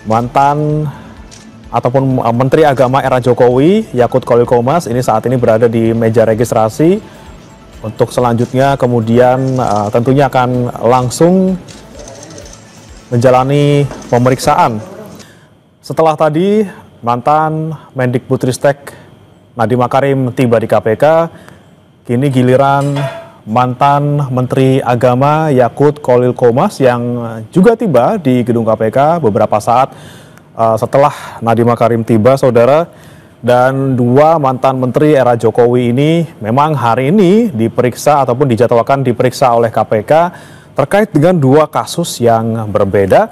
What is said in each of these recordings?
mantan ataupun Menteri Agama era Jokowi, Yakut Khalil Qomas, ini saat ini berada di meja registrasi. Untuk selanjutnya kemudian tentunya akan langsung menjalani pemeriksaan. Setelah tadi mantan Mendikbudristek Nadiem Makarim tiba di KPK, kini giliran mantan Menteri Agama Yakut Khalil Qomas yang juga tiba di gedung KPK beberapa saat setelah Nadiem Makarim tiba, saudara. Dan dua mantan menteri era Jokowi ini memang hari ini diperiksa ataupun dijadwalkan diperiksa oleh KPK terkait dengan dua kasus yang berbeda.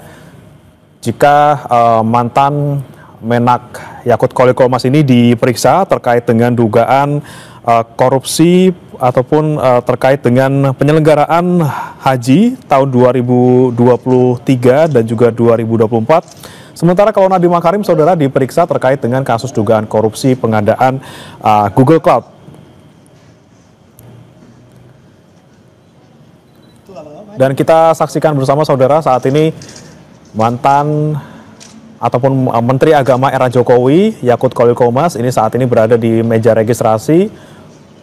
Jika mantan Menak Yakut Khalil Qomas ini diperiksa terkait dengan dugaan korupsi ataupun terkait dengan penyelenggaraan haji tahun 2023 dan juga 2024. Sementara kalau Nadiem Makarim, saudara, diperiksa terkait dengan kasus dugaan korupsi pengadaan Google Cloud. Dan kita saksikan bersama, saudara, saat ini mantan ataupun Menteri Agama era Jokowi, Yakut Khalil Qomas, ini saat ini berada di meja registrasi.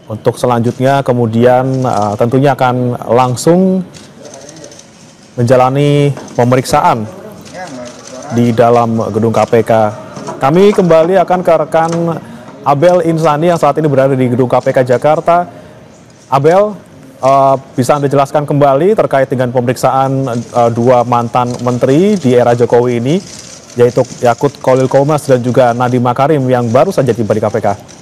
Untuk selanjutnya kemudian tentunya akan langsung menjalani pemeriksaan di dalam gedung KPK. Kami kembali akan ke rekan Abel Insani yang saat ini berada di gedung KPK Jakarta. Abel, bisa Anda jelaskan kembali terkait dengan pemeriksaan dua mantan menteri di era Jokowi ini, yaitu Yakut Khalil Qomas dan juga Nadiem Makarim yang baru saja tiba di KPK.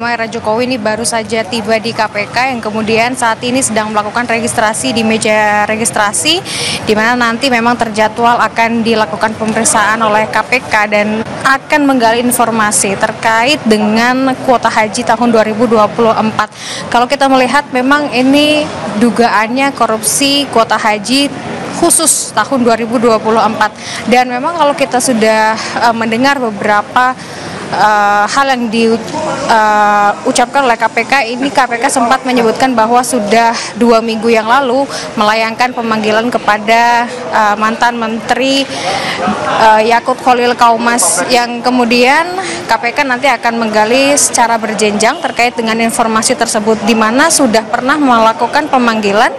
Era Jokowi ini baru saja tiba di KPK yang kemudian saat ini sedang melakukan registrasi di meja registrasi, di mana nanti memang terjadwal akan dilakukan pemeriksaan oleh KPK dan akan menggali informasi terkait dengan kuota haji tahun 2024. Kalau kita melihat memang ini dugaannya korupsi kuota haji khusus tahun 2024, dan memang kalau kita sudah mendengar beberapa hal yang diucapkan oleh KPK, ini KPK sempat menyebutkan bahwa sudah 2 minggu yang lalu melayangkan pemanggilan kepada mantan Menteri Yakut Khalil Qomas, yang kemudian KPK nanti akan menggali secara berjenjang terkait dengan informasi tersebut, di mana sudah pernah melakukan pemanggilan,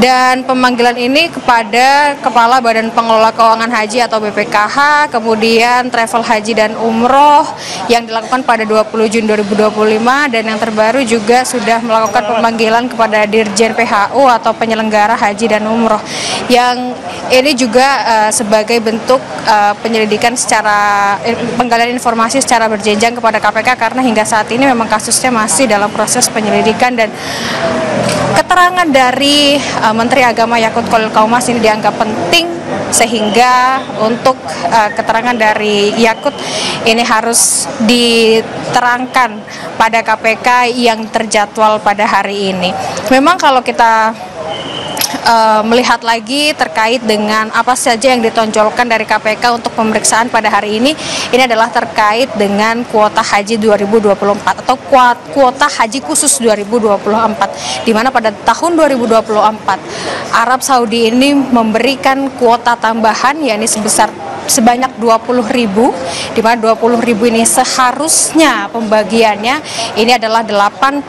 dan pemanggilan ini kepada Kepala Badan Pengelola Keuangan Haji atau BPKH, kemudian Travel Haji dan Umroh yang dilakukan pada 20 Juni 2025, dan yang terbaru juga sudah melakukan pemanggilan kepada Dirjen PHU atau penyelenggara haji dan umroh, yang ini juga sebagai bentuk penyelidikan secara penggalian informasi secara berjenjang kepada KPK, karena hingga saat ini memang kasusnya masih dalam proses penyelidikan, dan keterangan dari Menteri Agama Yakut Khalil Qomas ini dianggap penting, sehingga untuk keterangan dari Yakut ini harus diterangkan pada KPK yang terjadwal pada hari ini. Memang kalau kita melihat lagi terkait dengan apa saja yang ditonjolkan dari KPK untuk pemeriksaan pada hari ini adalah terkait dengan kuota haji 2024 atau kuota haji khusus 2024, di mana pada tahun 2024 Arab Saudi ini memberikan kuota tambahan, yakni sebanyak 20.000, di mana 20.000 ini seharusnya pembagiannya ini adalah 8%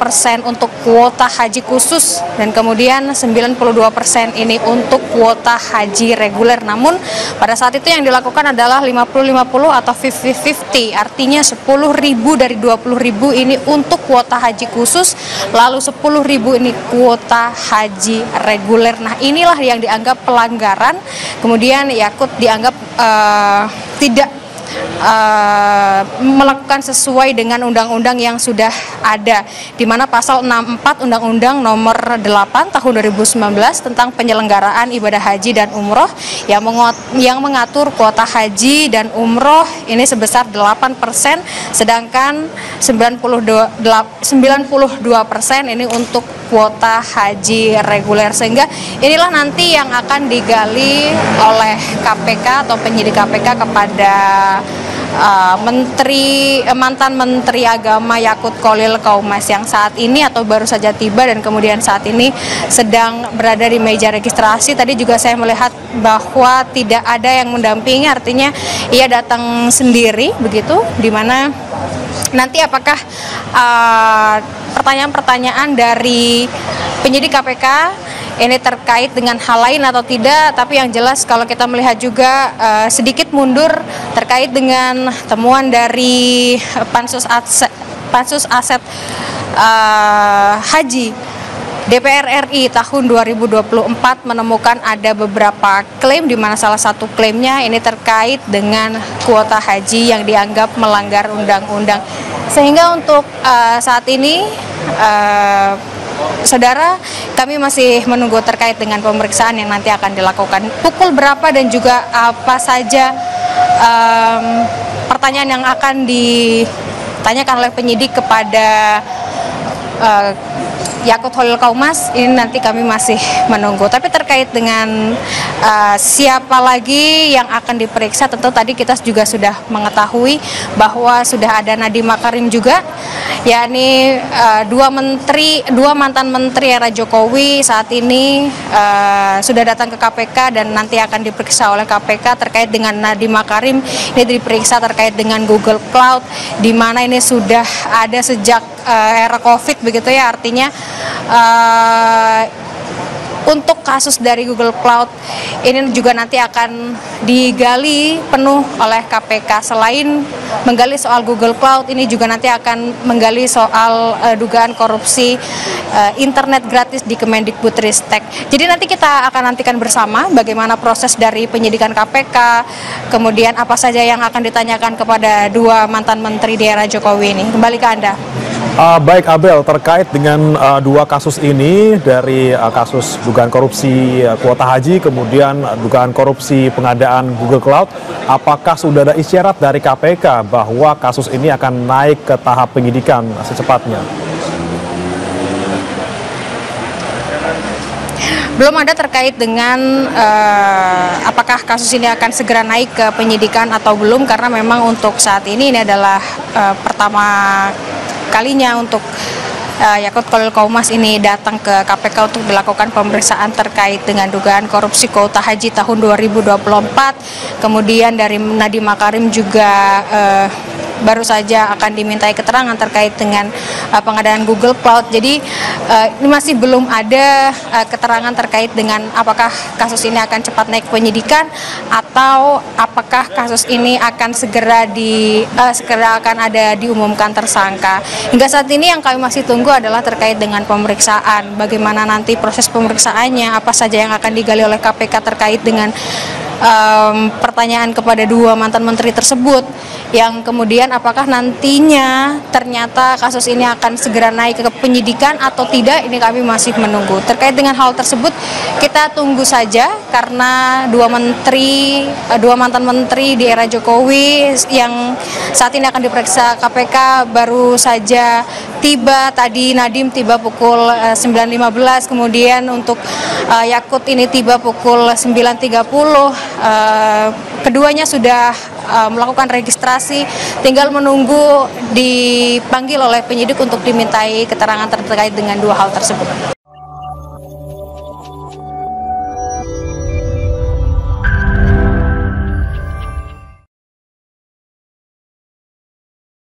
untuk kuota haji khusus, dan kemudian 92% ini untuk kuota haji reguler. Namun pada saat itu yang dilakukan adalah 50-50 atau 50-50, artinya 10.000 dari 20.000 ini untuk kuota haji khusus, lalu 10.000 ini kuota haji reguler. Nah, inilah yang dianggap pelanggaran, kemudian Yakut dianggap tidak melakukan sesuai dengan undang-undang yang sudah ada, di mana pasal 64 Undang-Undang Nomor 8 Tahun 2019 tentang penyelenggaraan ibadah haji dan umroh yang mengatur kuota haji dan umroh ini sebesar 8%, sedangkan 92% ini untuk kuota haji reguler, sehingga inilah nanti yang akan digali oleh KPK atau penyidik KPK kepada mantan Menteri Agama Yakut Khalil Qaumas yang saat ini atau baru saja tiba dan kemudian saat ini sedang berada di meja registrasi. Tadi juga saya melihat bahwa tidak ada yang mendampingi, artinya ia datang sendiri begitu, di mana nanti apakah pertanyaan-pertanyaan dari penyidik KPK ini terkait dengan hal lain atau tidak, tapi yang jelas kalau kita melihat juga sedikit mundur terkait dengan temuan dari Pansus Aset Haji DPR RI tahun 2024 menemukan ada beberapa klaim, di mana salah satu klaimnya ini terkait dengan kuota haji yang dianggap melanggar undang-undang. Sehingga untuk saat ini saudara, kami masih menunggu terkait dengan pemeriksaan yang nanti akan dilakukan. Pukul berapa dan juga apa saja pertanyaan yang akan ditanyakan oleh penyidik kepada Yakut Khalil Qaumas, ini nanti kami masih menunggu. Tapi terkait dengan siapa lagi yang akan diperiksa, tentu tadi kita juga sudah mengetahui bahwa sudah ada Nadiem Makarim juga, yakni dua mantan menteri era Jokowi saat ini sudah datang ke KPK dan nanti akan diperiksa oleh KPK. Terkait dengan Nadiem Makarim, ini diperiksa terkait dengan Google Cloud, di mana ini sudah ada sejak era COVID begitu ya, artinya untuk kasus dari Google Cloud ini juga nanti akan digali penuh oleh KPK. Selain menggali soal Google Cloud, ini juga nanti akan menggali soal dugaan korupsi internet gratis di Kemendikbudristek. Jadi nanti kita akan nantikan bersama bagaimana proses dari penyidikan KPK, kemudian apa saja yang akan ditanyakan kepada dua mantan menteri di era Jokowi ini. Kembali ke Anda. Baik Abel, terkait dengan dua kasus ini, dari kasus dugaan korupsi kuota haji, kemudian dugaan korupsi pengadaan Google Cloud, apakah sudah ada isyarat dari KPK bahwa kasus ini akan naik ke tahap penyidikan secepatnya? Belum ada terkait dengan apakah kasus ini akan segera naik ke penyidikan atau belum, karena memang untuk saat ini adalah pertama kalinya untuk Yakut Khalil Qaumas ini datang ke KPK untuk dilakukan pemeriksaan terkait dengan dugaan korupsi kuota haji tahun 2024. Kemudian dari Nadiem Makarim juga baru saja akan dimintai keterangan terkait dengan pengadaan Google Cloud. Jadi ini masih belum ada keterangan terkait dengan apakah kasus ini akan cepat naik penyidikan atau apakah kasus ini akan segera akan ada diumumkan tersangka. Hingga saat ini yang kami masih tunggu adalah terkait dengan pemeriksaan. Bagaimana nanti proses pemeriksaannya, apa saja yang akan digali oleh KPK terkait dengan pertanyaan kepada dua mantan menteri tersebut, yang kemudian apakah nantinya ternyata kasus ini akan segera naik ke penyidikan atau tidak, ini kami masih menunggu. Terkait dengan hal tersebut kita tunggu saja, karena dua mantan menteri di era Jokowi yang saat ini akan diperiksa KPK baru saja tiba. Tadi Nadiem tiba pukul 9.15, kemudian untuk Yakut ini tiba pukul 9.30. Keduanya sudah melakukan registrasi, tinggal menunggu dipanggil oleh penyidik untuk dimintai keterangan terkait dengan dua hal tersebut.